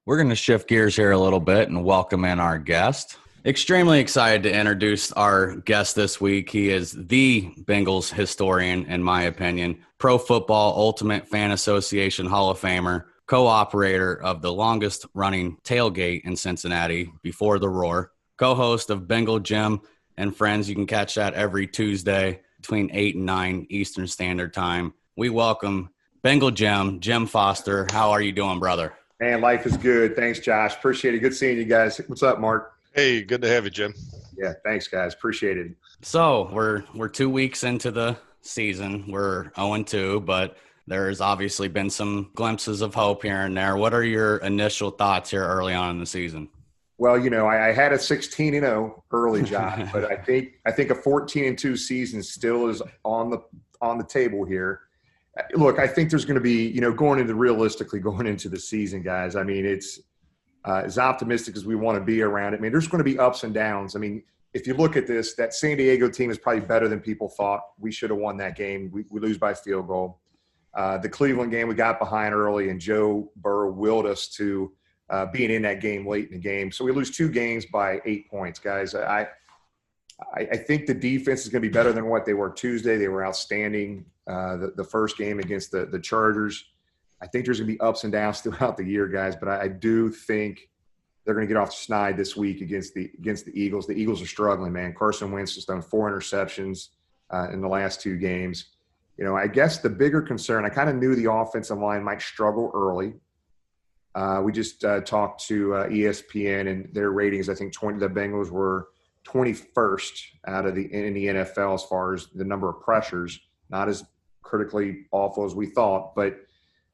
We're going to shift gears here a little bit and welcome in our guest. Extremely excited to introduce our guest this week. He is the Bengals historian, in my opinion, Pro Football Ultimate Fan Association Hall of Famer, co-operator of the longest-running Tailgate in Cincinnati, Before the Roar, co-host of Bengal Jim and Friends. You can catch that every Tuesday between 8 and 9 Eastern Standard Time. We welcome Bengal Jim Foster. How are you doing, brother? Man, life is good. Thanks, Josh. Appreciate it. Good seeing you guys. What's up, Mark? Hey, good to have you, Jim. Yeah, thanks, guys. Appreciate it. So we're 2 weeks into the season. We're 0-2, but there's obviously been some glimpses of hope here and there. What are your initial thoughts here early on in the season? Well, I had a 16-0 early, Josh, but I think a 14-2 season still is on the table here. Look, I think there's going to be, going into the season, guys. I mean, it's as optimistic as we want to be around it. I mean, there's going to be ups and downs. I mean, if you look at this, that San Diego team is probably better than people thought. We should have won that game. We lose by field goal. The Cleveland game, we got behind early, and Joe Burrow willed us to being in that game late in the game. So we lose 2 games by 8 points, guys. I think the defense is going to be better than what they were Tuesday. They were outstanding the first game against the Chargers. I think there's going to be ups and downs throughout the year, guys, but I do think they're going to get off the schneid this week against the Eagles. The Eagles are struggling, man. Carson Wentz has done 4 interceptions in the last 2 games. I guess the bigger concern, I kind of knew the offensive line might struggle early. We just talked to ESPN, and their ratings, I think the Bengals were 21st in the NFL as far as the number of pressures, not as critically awful as we thought. But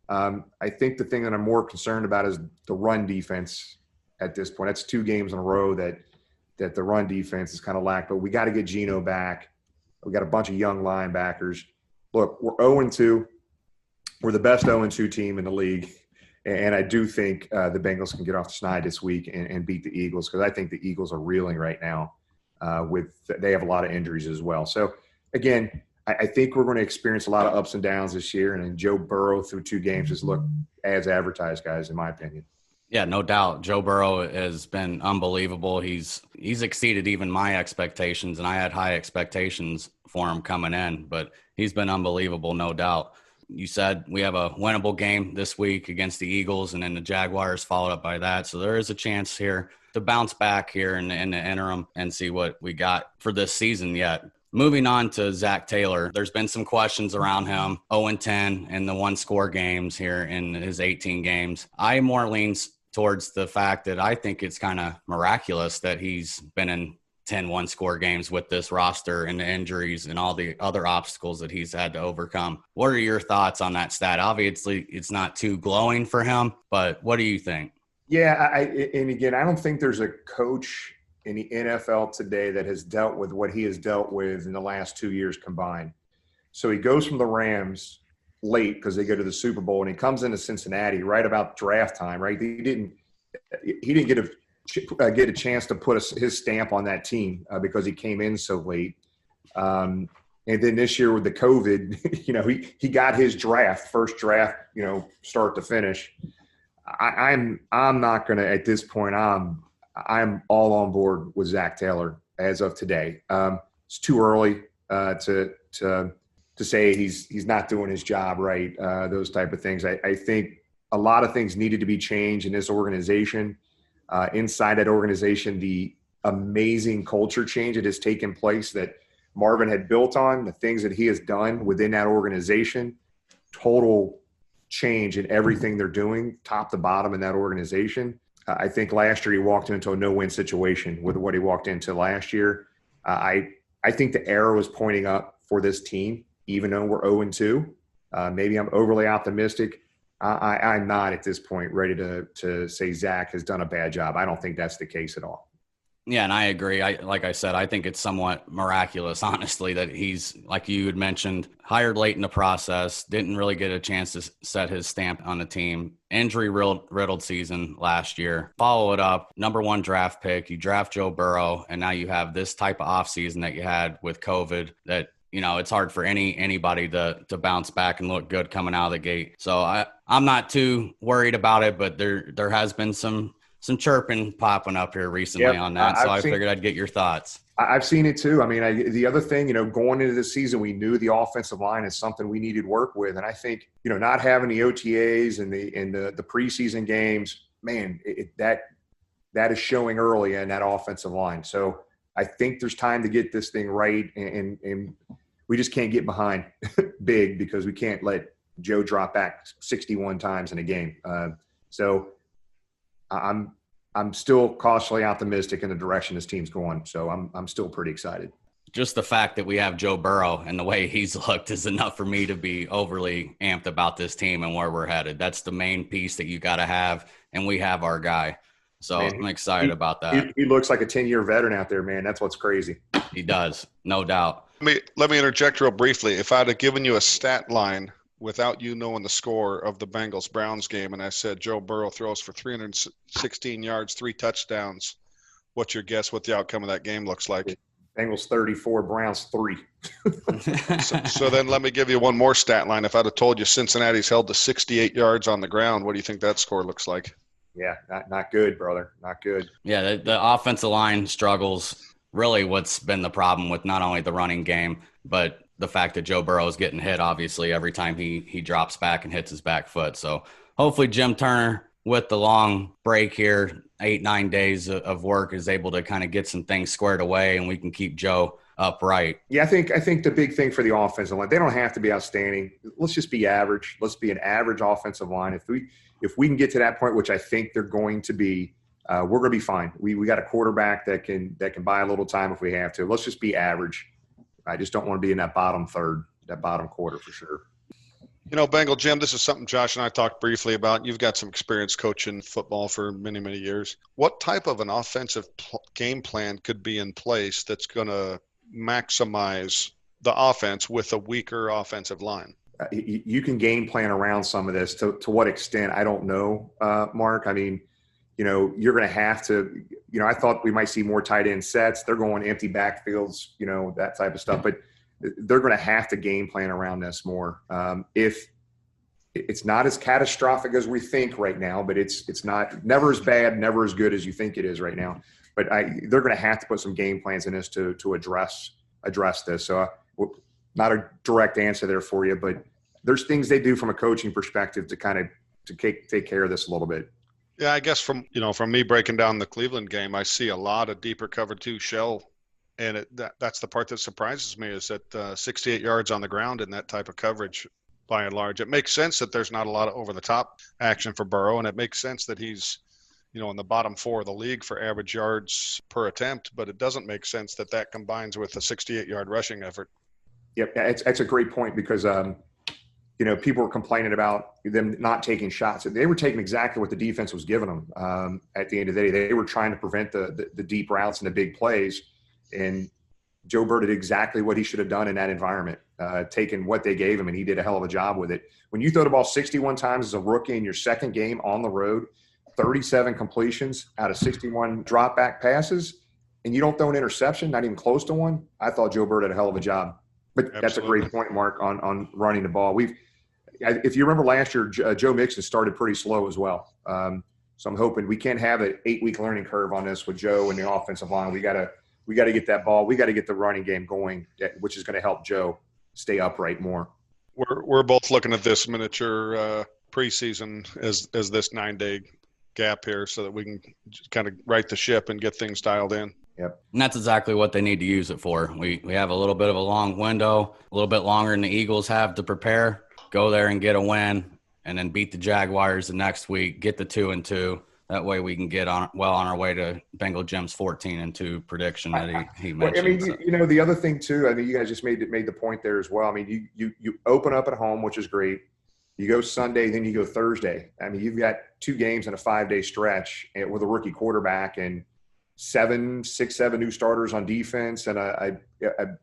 I think the thing that I'm more concerned about is the run defense at this point. That's 2 games in a row that the run defense is kind of lacked. But we got to get Geno back. We got a bunch of young linebackers. Look, we're 0-2. We're the best 0-2 team in the league. And I do think the Bengals can get off the schneid this week and beat the Eagles, because I think the Eagles are reeling right now. They have a lot of injuries as well. So, again, I think we're going to experience a lot of ups and downs this year. And then Joe Burrow through 2 games has looked as advertised, guys, in my opinion. Yeah, no doubt. Joe Burrow has been unbelievable. He's exceeded even my expectations, and I had high expectations for him coming in, but he's been unbelievable, no doubt. You said we have a winnable game this week against the Eagles, and then the Jaguars followed up by that. So there is a chance here to bounce back here in the interim and see what we got for this season yet. Moving on to Zach Taylor, there's been some questions around him, 0-10 in the 1-score games here in his 18 games. I more leans towards the fact that I think it's kind of miraculous that he's been in 10 1-score games with this roster and the injuries and all the other obstacles that he's had to overcome. What are your thoughts on that stat? Obviously, it's not too glowing for him, but what do you think? Yeah, and again, I don't think there's a coach in the NFL today that has dealt with what he has dealt with in the last 2 years combined. So he goes from the Rams late because they go to the Super Bowl, and he comes into Cincinnati right about draft time, right? He didn't get a chance to put his stamp on that team because he came in so late. And then this year with the COVID, he got his first draft, start to finish. I'm not going to, at this point, I'm all on board with Zach Taylor as of today. It's too early to say he's not doing his job right, those type of things. I think a lot of things needed to be changed in this organization. Inside that organization, the amazing culture change that has taken place that Marvin had built on, the things that he has done within that organization, total change in everything they're doing, top to bottom in that organization. I think last year he walked into a no-win situation with what he walked into last year. I think the arrow is pointing up for this team, even though we're 0-2. Maybe I'm overly optimistic. I'm not at this point ready to say Zach has done a bad job. I don't think that's the case at all. Yeah, and I agree. Like I said, I think it's somewhat miraculous, honestly, that he's, like you had mentioned, hired late in the process, didn't really get a chance to set his stamp on the team. Injury-riddled season last year. Follow it up, number 1 draft pick. You draft Joe Burrow, and now you have this type of offseason that you had with COVID that it's hard for anybody to bounce back and look good coming out of the gate. So I'm not too worried about it, but there has been some chirping popping up here recently on that. So I figured I'd get your thoughts. I've seen it too. I mean, the other thing, going into the season, we knew the offensive line is something we needed work with. And I think, not having the OTAs and the preseason games, man, that is showing early in that offensive line. So I think there's time to get this thing right. And we just can't get behind big, because we can't let Joe drop back 61 times in a game. So I'm still cautiously optimistic in the direction this team's going. So I'm still pretty excited. Just the fact that we have Joe Burrow and the way he's looked is enough for me to be overly amped about this team and where we're headed. That's the main piece that you got to have, and we have our guy. So man, I'm excited about that. He looks like a 10-year veteran out there, man. That's what's crazy. He does, no doubt. Let me interject real briefly. If I'd have given you a stat line without you knowing the score of the Bengals-Browns game, and I said Joe Burrow throws for 316 yards, 3 touchdowns, what's your guess what the outcome of that game looks like? Bengals 34, Browns 3. so then let me give you one more stat line. If I'd have told you Cincinnati's held to 68 yards on the ground, what do you think that score looks like? Yeah, not good, brother. Not good. Yeah, the offensive line struggles. Really what's been the problem with not only the running game, but the fact that Joe Burrow is getting hit, obviously, every time he drops back and hits his back foot. So hopefully Jim Turner, with the long break here, 8-9 days of work, is able to kind of get some things squared away, and we can keep Joe upright. Yeah, I think the big thing for the offensive line, they don't have to be outstanding. Let's just be average. Let's be an average offensive line. If we can get to that point, which I think they're going to be, we're going to be fine. We got a quarterback that can buy a little time if we have to. Let's just be average. I just don't want to be in that bottom third, that bottom quarter for sure. Bengal Jim, this is something Josh and I talked briefly about. You've got some experience coaching football for many, many years. What type of an offensive game plan could be in place that's going to maximize the offense with a weaker offensive line? You can game plan around some of this. To what extent, I don't know, Mark. I mean, you're going to have to, I thought we might see more tight end sets. They're going empty backfields, that type of stuff. But they're going to have to game plan around this more. If it's not as catastrophic as we think right now, but it's never as bad, never as good as you think it is right now. But they're going to have to put some game plans in this to address this. So not a direct answer there for you, but there's things they do from a coaching perspective to kind of take care of this a little bit. Yeah, I guess from me breaking down the Cleveland game, I see a lot of deeper cover 2 shell. And that's the part that surprises me, is that 68 yards on the ground in that type of coverage, by and large. It makes sense that there's not a lot of over-the-top action for Burrow, and it makes sense that he's, in the bottom 4 of the league for average yards per attempt, but it doesn't make sense that combines with a 68-yard rushing effort. Yep, that's a great point, because people were complaining about them not taking shots. They were taking exactly what the defense was giving them. At the end of the day, they were trying to prevent the deep routes and the big plays. And Joe Burrow did exactly what he should have done in that environment, taking what they gave him, and he did a hell of a job with it. When you throw the ball 61 times as a rookie in your second game on the road, 37 completions out of 61 drop back passes, and you don't throw an interception, not even close to one, I thought Joe Burrow did a hell of a job. But Absolutely. That's a great point, Mark, on running the ball. If you remember last year, Joe Mixon started pretty slow as well. So I'm hoping we can't have an 8-week learning curve on this with Joe and the offensive line. We got to get that ball. We got to get the running game going, which is going to help Joe stay upright more. We're both looking at this miniature preseason as this 9-day gap here, so that we can kind of right the ship and get things dialed in. Yep. And that's exactly what they need to use it for. We have a little bit of a long window, a little bit longer than the Eagles have to prepare. Go there and get a win, and then beat the Jaguars the next week, get the 2-2. That way we can get on our way to Bengal Jim's 14-2 prediction that he mentioned. Well, I mean, the other thing too, I mean, you guys just made the point there as well. I mean, you open up at home, which is great. You go Sunday, then you go Thursday. I mean, you've got 2 games in a 5-day stretch with a rookie quarterback and 7 new starters on defense and a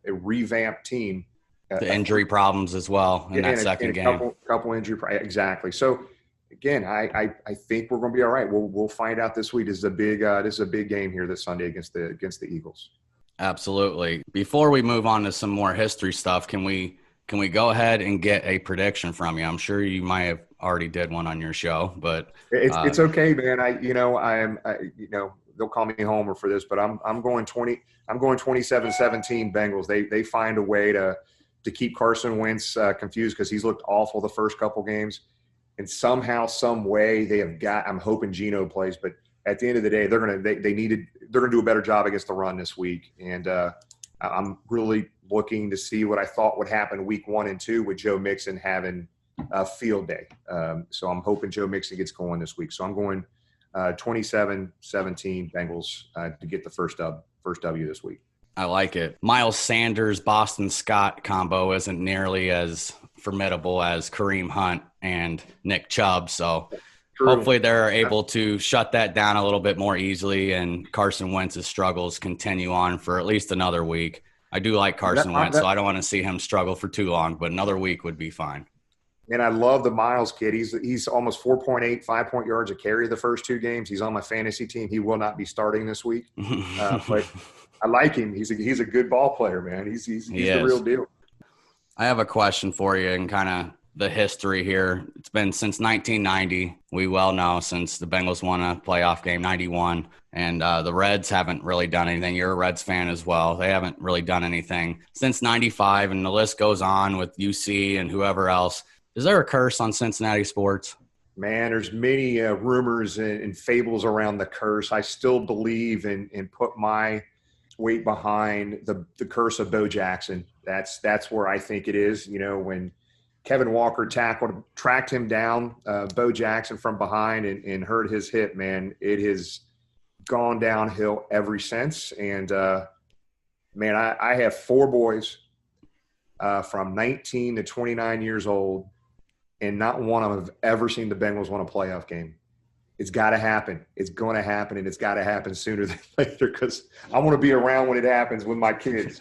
revamped team. The injury problems as well in that second game. Couple injury, exactly. So again, I think we're going to be all right. We'll find out this week. This is a big game here this Sunday against the Eagles. Absolutely. Before we move on to some more history stuff, can we go ahead and get a prediction from you? I'm sure you might have already did one on your show, but It's okay, man. They'll call me Homer for this, but I'm going 27-17 Bengals. They find a way to keep Carson Wentz confused because he's looked awful the first couple games, and somehow, some way they have got. I'm hoping Geno plays, but at the end of the day, they're gonna do a better job against the run this week, and I'm really looking to see what I thought would happen week 1 and 2 with Joe Mixon having a field day. So I'm hoping Joe Mixon gets going this week. So I'm going 27-17 Bengals to get the first W this week. I like it. Miles Sanders, Boston Scott combo isn't nearly as formidable as Kareem Hunt and Nick Chubb. So True. Hopefully they're able to shut that down a little bit more easily, and Carson Wentz's struggles continue on for at least another week. I do like Carson Wentz, so I don't want to see him struggle for too long, but another week would be fine. And I love the Miles kid. He's almost 4.8, 5-point yards a carry the first 2 games. He's on my fantasy team. He will not be starting this week, but I like him. He's a good ball player, man. He's the real deal. I have a question for you and kind of the history here. It's been since 1990. We well know since the Bengals won a playoff game, 91, and the Reds haven't really done anything. You're a Reds fan as well. They haven't really done anything since 95, and the list goes on with UC and whoever else. Is there a curse on Cincinnati sports? Man, there's many rumors and fables around the curse. I still believe and put my weight behind the curse of Bo Jackson. That's where I think it is. You know, when Kevin Walker tracked him down, Bo Jackson from behind and hurt his hip, man, it has gone downhill ever since. And, man, I have 4 boys from 19 to 29 years old, and not one of them have ever seen the Bengals win a playoff game. It's got to happen. It's going to happen, and it's got to happen sooner than later because I want to be around when it happens with my kids.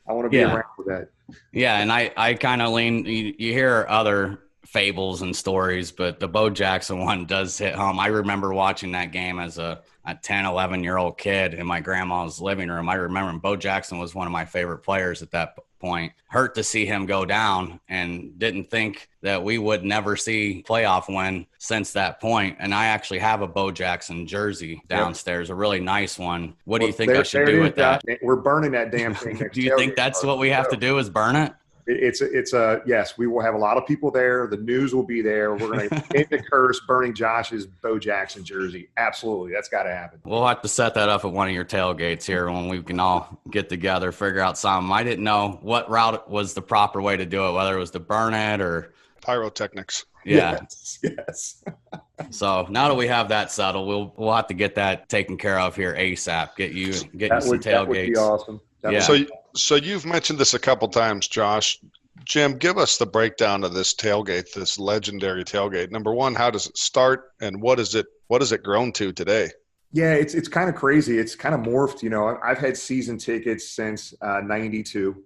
I want to be around for that. Yeah, and I kind of lean – you hear other fables and stories, but the Bo Jackson one does hit home. I remember watching that game as a 10, 11-year-old kid in my grandma's living room. I remember Bo Jackson was one of my favorite players at that point. Hurt to see him go down, and didn't think that we would never see playoff win since that point. And I actually have a Bo Jackson jersey downstairs, a really nice one. What do you think I should do with that? We're burning that damn thing. Do you think that's what we have to do is burn it? It's a yes, we will have a lot of people there. The news will be there. We're going to end the curse burning Josh's Bo Jackson jersey. Absolutely. That's got to happen. We'll have to set that up at one of your tailgates here when we can all get together, figure out something. I didn't know what route was the proper way to do it, whether it was to burn it or pyrotechnics. Yeah. Yes. So now that we have that settled, we'll have to get that taken care of here ASAP. Get you some tailgates. That would be awesome. So you've mentioned this a couple times, Josh. Jim, give us the breakdown of this tailgate, this legendary tailgate. Number one, how does it start, and what is it grown to today? Yeah, it's kind of crazy. It's kind of morphed. You know, I've had season tickets since '92,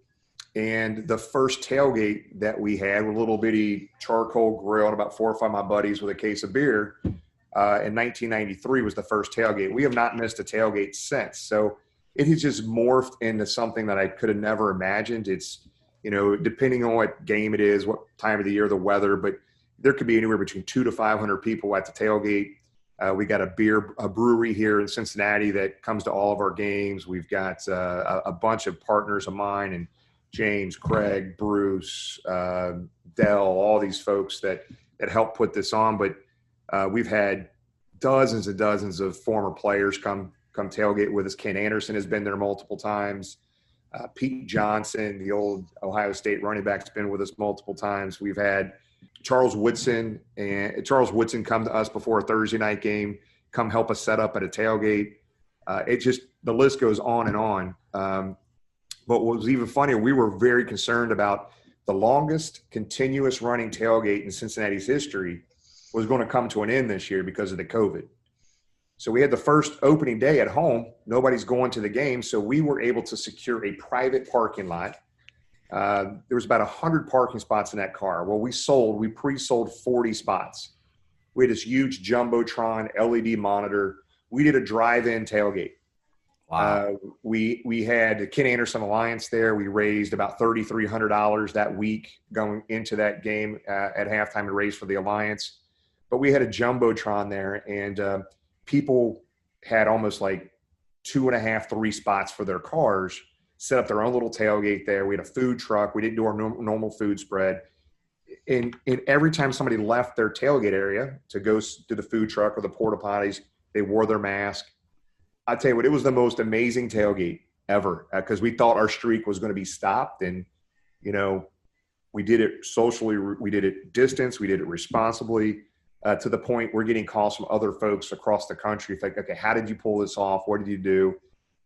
and the first tailgate that we had with a little bitty charcoal grill and about 4 or 5 of my buddies with a case of beer in 1993 was the first tailgate. We have not missed a tailgate since. So it has just morphed into something that I could have never imagined. It's, you know, depending on what game it is, what time of the year, the weather, but there could be anywhere between 200 to 500 people at the tailgate. We got a brewery here in Cincinnati that comes to all of our games. We've got a bunch of partners of mine, and James, Craig, Bruce, Dell, all these folks that help put this on. But we've had dozens and dozens of former players come tailgate with us. Ken Anderson has been there multiple times. Pete Johnson, the old Ohio State running back, has been with us multiple times. We've had Charles Woodson come to us before a Thursday night game, come help us set up at a tailgate. The list goes on and on. But what was even funnier, we were very concerned about the longest continuous running tailgate in Cincinnati's history was going to come to an end this year because of the COVID. So we had the first opening day at home. Nobody's going to the game. So we were able to secure a private parking lot. There was about 100 parking spots in that car. Well, we pre-sold 40 spots. We had this huge Jumbotron LED monitor. We did a drive-in tailgate. Wow. We had the Ken Anderson Alliance there. We raised about $3,300 that week going into that game at halftime to raise for the Alliance. But we had a jumbotron there, and people had almost like 2.5, 3 spots for their cars, set up their own little tailgate there. We had a food truck. We didn't do our normal food spread. And every time somebody left their tailgate area to go to the food truck or the porta potties, they wore their mask. I tell you what, it was the most amazing tailgate ever because we thought our streak was going to be stopped. And, you know, we did it socially. We did it distance. We did it responsibly to the point we're getting calls from other folks across the country. It's like, okay, how did you pull this off? What did you do?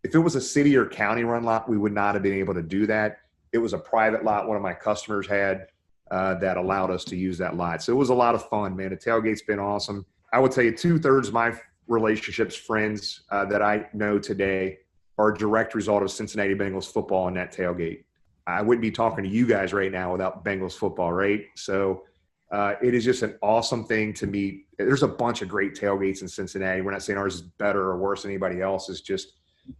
If it was a city or county run lot, we would not have been able to do that. It was a private lot one of my customers had that allowed us to use that lot. So it was a lot of fun, man. The tailgate's been awesome. I would tell you 2/3 of my relationships, friends that I know today are a direct result of Cincinnati Bengals football and that tailgate. I wouldn't be talking to you guys right now without Bengals football, right? So it is just an awesome thing to meet. There's a bunch of great tailgates in Cincinnati. We're not saying ours is better or worse than anybody else. It's just,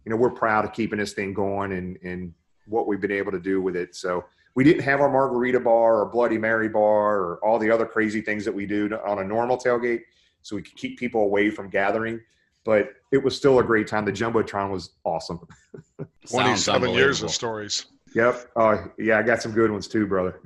you know, we're proud of keeping this thing going and what we've been able to do with it. So we didn't have our margarita bar or Bloody Mary bar or all the other crazy things that we do on a normal tailgate, so we could keep people away from gathering. But it was still a great time. The Jumbotron was awesome. 27 years of stories. Yep. Yeah, I got some good ones too, brother.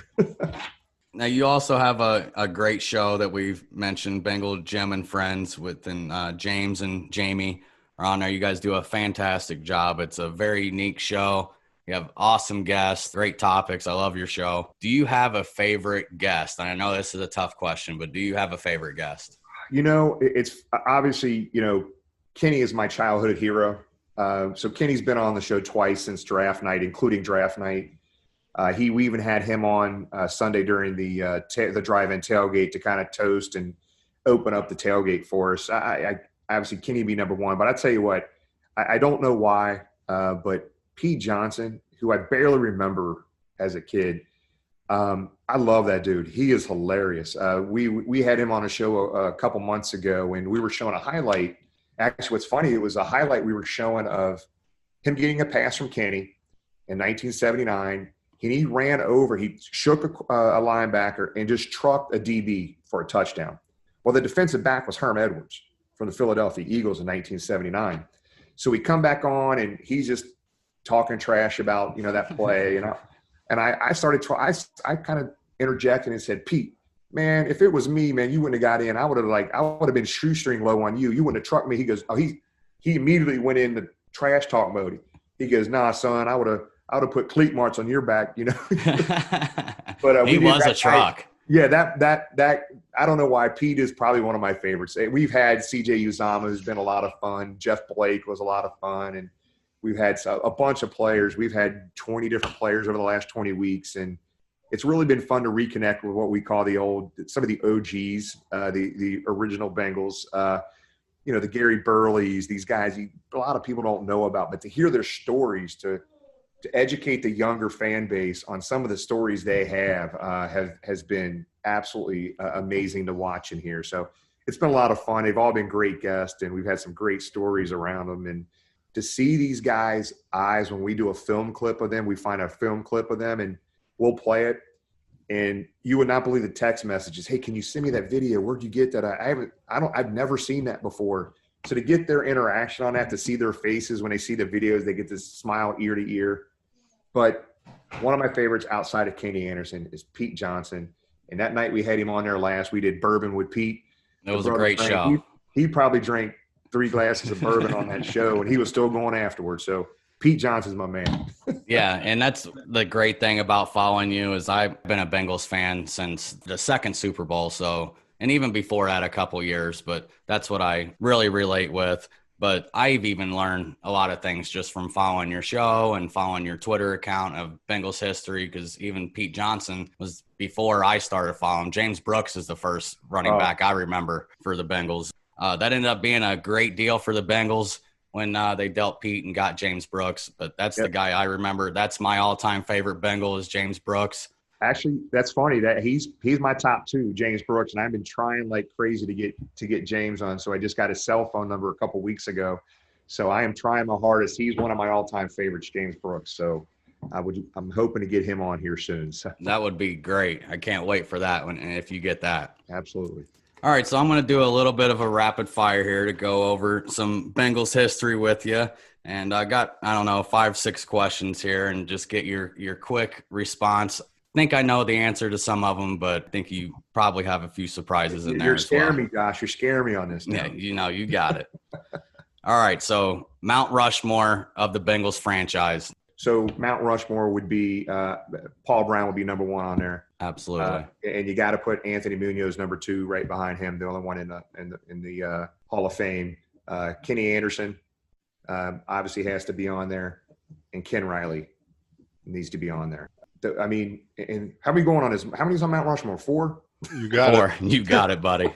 Now, you also have a great show that we've mentioned, Bengal Jim and Friends, and James and Jamie are on there. You guys do a fantastic job. It's a very unique show. You have awesome guests, great topics. I love your show. Do you have a favorite guest? And I know this is a tough question, but do you have a favorite guest? You know, it's obviously, you know, Kenny is my childhood hero. So Kenny's been on the show twice since draft night, including draft night. We even had him on Sunday during the drive-in tailgate to kind of toast and open up the tailgate for us. I obviously Kenny be number one, but I tell you what, I don't know why, but Pete Johnson, who I barely remember as a kid, I love that dude. He is hilarious. We had him on a show a couple months ago, and we were showing a highlight. Actually, what's funny, it was a highlight we were showing of him getting a pass from Kenny in 1979. And he ran over, he shook a linebacker and just trucked a DB for a touchdown. Well, the defensive back was Herm Edwards from the Philadelphia Eagles in 1979. So we come back on, and he's just talking trash about, you know, that play. And I started I kind of interjected and said, Pete, man, if it was me, man, you wouldn't have got in. I would have been shoestring low on you. You wouldn't have trucked me. He goes, he immediately went into trash talk mode. He goes, nah, son, I would have put cleat marks on your back, you know. But he was a truck. Yeah, that I don't know why. Pete is probably one of my favorites. We've had CJ Uzama, who's been a lot of fun. Jeff Blake was a lot of fun, and we've had a bunch of players. We've had 20 different players over the last 20 weeks, and it's really been fun to reconnect with what we call some of the OGs, the original Bengals. You know, the Gary Burleys, these guys a lot of people don't know about, but to hear their stories, to educate the younger fan base on some of the stories they has been absolutely amazing to watch and hear. So it's been a lot of fun. They've all been great guests, and we've had some great stories around them. And to see these guys' eyes when we do a film clip of them, we find a film clip of them and we'll play it. And you would not believe the text messages. Hey, can you send me that video? Where'd you get that? I've never seen that before. So to get their interaction on that, to see their faces when they see the videos, they get this smile ear to ear. But one of my favorites outside of Kenny Anderson is Pete Johnson. And that night we had him on there last. We did Bourbon with Pete. It was a great show. He probably drank 3 glasses of bourbon on that show, and he was still going afterwards. So Pete Johnson's my man. Yeah, and that's the great thing about following you is I've been a Bengals fan since the second Super Bowl. So, and even before that, a couple years, but that's what I really relate with. But I've even learned a lot of things just from following your show and following your Twitter account of Bengals history, because even Pete Johnson was before I started following. James Brooks is the first running back I remember for the Bengals. That ended up being a great deal for the Bengals when they dealt Pete and got James Brooks. But that's the guy I remember. That's my all-time favorite Bengal is James Brooks. Actually, that's funny that he's my top 2, James Brooks, and I've been trying like crazy to get James on. So I just got his cell phone number a couple weeks ago. So I am trying my hardest. He's one of my all-time favorites, James Brooks. So I'm hoping to get him on here soon. So. That would be great. I can't wait for that one. And if you get that. Absolutely. All right. So I'm going to do a little bit of a rapid fire here to go over some Bengals history with you. And I got, 5-6 questions here, and just get your quick response. I think I know the answer to some of them, but I think you probably have a few surprises in there. You're scaring me, Josh. You're scaring me on this now. Yeah, you got it. All right. So Mount Rushmore of the Bengals franchise. So Mount Rushmore would be Paul Brown would be number 1 on there. Absolutely. And you got to put Anthony Munoz number 2 right behind him, the only one in the Hall of Fame. Kenny Anderson obviously has to be on there, and Ken Riley needs to be on there. I mean, and how many going on this? How many's on Mount Rushmore? 4? You got 4. it. You got it, buddy.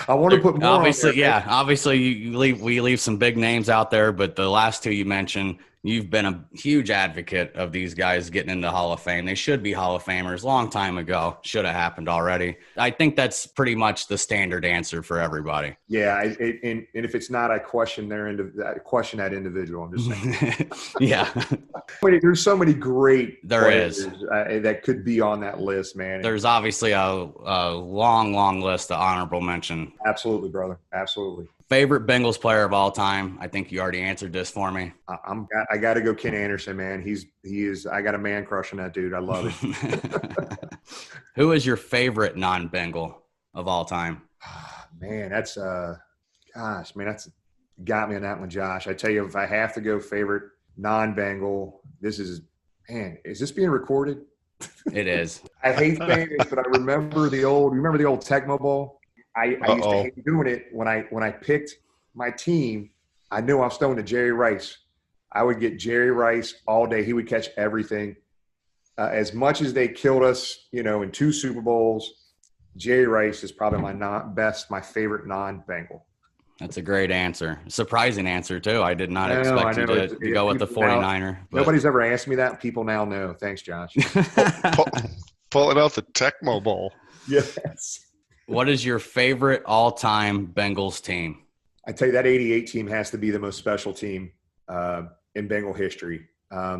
I want to put more. Obviously, on there, yeah. Obviously, we leave some big names out there, but the last 2 you mentioned, you've been a huge advocate of these guys getting into Hall of Fame. They should be Hall of Famers. Long time ago, should have happened already. I think that's pretty much the standard answer for everybody. Yeah, and if it's not, I question that individual. I'm just saying. Yeah. There's so many great players that could be on that list, man. There's obviously a long list of honorable mention. Absolutely, brother. Absolutely. Favorite Bengals player of all time? I think you already answered this for me. I got to go Ken Anderson, man. He is. I got a man crush on that dude. I love it. Who is your favorite non-Bengal of all time? Man, that's got me on that one, Josh. I tell you, if I have to go favorite non-Bengal, is this being recorded? It is. I hate saying this, but I remember the old Tecmo Bowl. I used to hate doing it when I picked my team. I knew I was throwing to Jerry Rice. I would get Jerry Rice all day. He would catch everything. As much as they killed us, in 2 Super Bowls, Jerry Rice is probably my favorite non-Bengal. That's a great answer. Surprising answer, too. I did not expect you to go with the 49er. Nobody's ever asked me that. People now know. Thanks, Josh. Pulling out the Tecmo Bowl. Yes. What is your favorite all-time Bengals team? I tell you, that 88 team has to be the most special team in Bengal history. I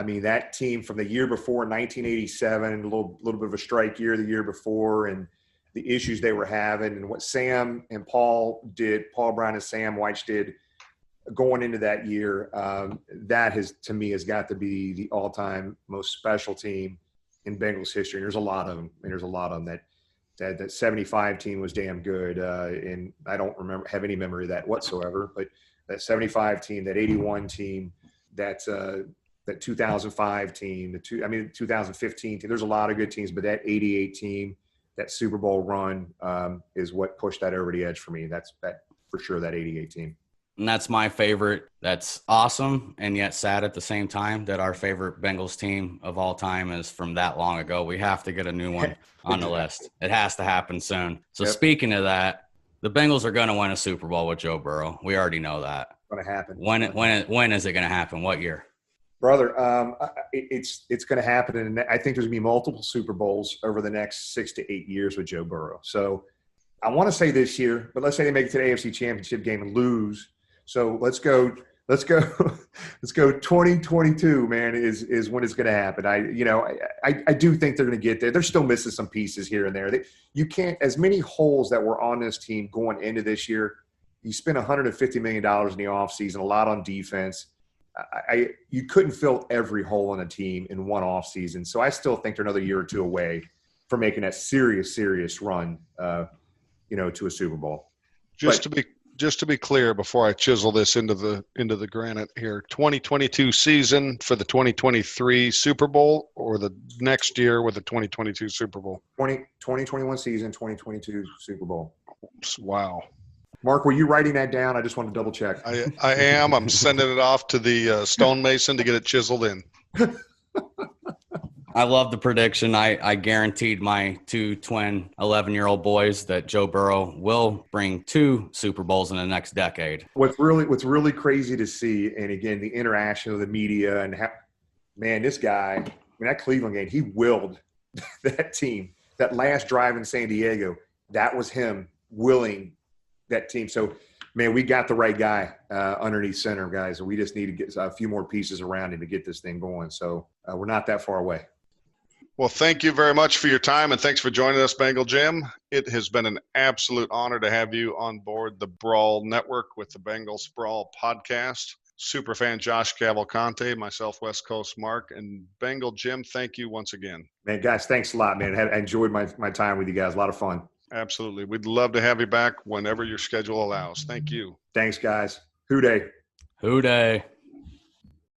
mean, that team from the year before, 1987, a little bit of a strike year the year before, and the issues they were having, and what Sam and Paul Brown and Sam Weich did going into that year, that has got to be the all-time most special team in Bengals history. And there's a lot of them. That 75 team was damn good, and I don't have any memory of that whatsoever. But that 75 team, that 81 team, that 2005 team, the 2015 team. There's a lot of good teams, but that 88 team, that Super Bowl run, is what pushed that over the edge for me. That for sure, that 88 team. And that's my favorite. That's awesome and yet sad at the same time that our favorite Bengals team of all time is from that long ago. We have to get a new one on the list. It has to happen soon. So Speaking of that, the Bengals are going to win a Super Bowl with Joe Burrow. We already know that. It's going to happen. When is it going to happen? What year? Brother, it's going to happen, and I think there's going to be multiple Super Bowls over the next 6 to 8 years with Joe Burrow. So I want to say this year, but let's say they make it to the AFC Championship game and lose. So let's go 2022, man, is when it's going to happen. I do think they're going to get there. They're still missing some pieces here and there. You can't, as many holes that were on this team going into this year, you spent $150 million in the offseason, a lot on defense. You couldn't fill every hole in a team in one offseason. So I still think they're another year or 2 away from making that serious run, to a Super Bowl. Just to be clear, before I chisel this into the granite here, 2022 season for the 2023 Super Bowl, or the next year with the 2022 Super Bowl? 2021 season, 2022 Super Bowl. Wow. Mark, were you writing that down? I just want to double check. I am. I'm sending it off to the stonemason to get it chiseled in. I love the prediction. I guaranteed my 2 twin 11-year-old boys that Joe Burrow will bring 2 Super Bowls in the next decade. What's really crazy to see, and again, the interaction of the media and this guy, that Cleveland game, he willed that team. That last drive in San Diego, that was him willing that team. So Man, we got the right guy underneath center, guys. We just need to get a few more pieces around him to get this thing going. So we're not that far away. Well, thank you very much for your time, and thanks for joining us, Bengal Jim. It has been an absolute honor to have you on board the Brawl Network with the Bengals Brawl podcast. Superfan Josh Cavalcante, myself, West Coast Mark, and Bengal Jim, thank you once again. Man, guys, thanks a lot, man. I enjoyed my time with you guys. A lot of fun. Absolutely. We'd love to have you back whenever your schedule allows. Thank you. Thanks, guys. Hoo day. Hoo day.